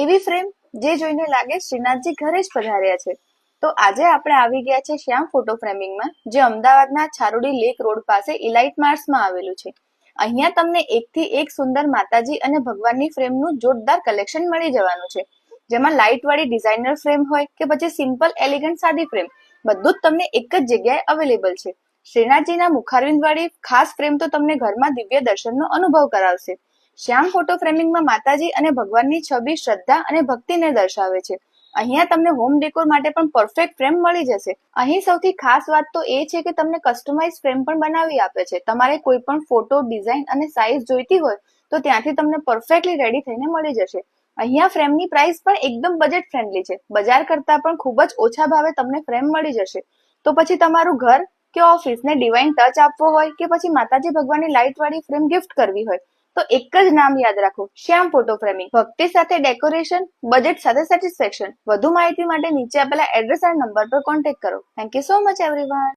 એવી ફ્રેમ જે જોઈને લાગે શ્રીનાથજી ઘરે જ પધાર્યા છે. તો આજે આપણે આવી ગયા છે શ્યામ ફોટો ફ્રેમિંગમાં, જે અમદાવાદના છારોડી લેક રોડ પાસે ઇલાઇટ માર્ટ્સમાં આવેલું છે. અહીંયા તમને એકથી એક સુંદર માતાજી અને ભગવાનની ફ્રેમનું જોરદાર કલેક્શન મળી જવાનું છે, જેમાં લાઇટ વાળી ડિઝાઇનર ફ્રેમ હોય કે પછી સિમ્પલ એલિગન્ટ સાદી ફ્રેમ, બધું જ તમને એક જ જગ્યાએ અવેલેબલ છે. શ્રીનાથજીના મુખારવિંદ વાળી ખાસ ફ્રેમ તો તમને ઘરમાં દિવ્ય દર્શનનો અનુભવ કરાવશે. શ્યામ ફોટો ફ્રેમિંગમાં માતાજી અને ભગવાનની છબી શ્રદ્ધા અને ભક્તિને દર્શાવે છે. અહીંયા તમને હોમ ડેકોર માટે પણ પરફેક્ટ ફ્રેમ મળી જશે. અહીં સૌથી ખાસ વાત તો એ છે કે તમને કસ્ટમાઇઝ ફ્રેમ પણ બનાવી આપે છે. તમારે કોઈ પણ ફોટો, ડિઝાઇન અને સાઇઝ જોઈતી હોય તો ત્યાંથી તમને પરફેક્ટલી રેડી થઈને મળી જશે. અહીંયા ફ્રેમની પ્રાઇસ પણ એકદમ બજેટ ફ્રેન્ડલી છે. બજાર કરતા પણ ખૂબ જ ઓછા ભાવે તમને ફ્રેમ મળી જશે. તો પછી તમારું ઘર કે ઓફિસને ડિવાઇન ટચ આપવો હોય કે પછી માતાજી ભગવાનની લાઇટ વાળી ફ્રેમ ગિફ્ટ કરવી હોય તો એક જ નામ યાદ રાખો, શ્યામ ફોટો ફ્રેમિંગ. ભક્તિ સાથે ડેકોરેશન, બજેટ સાથે સેટિસ્ફેક્શન. વધુ માહિતી માટે નીચે આપેલા એડ્રેસ અને નંબર પર કોન્ટેક્ટ કરો. Thank you so much everyone.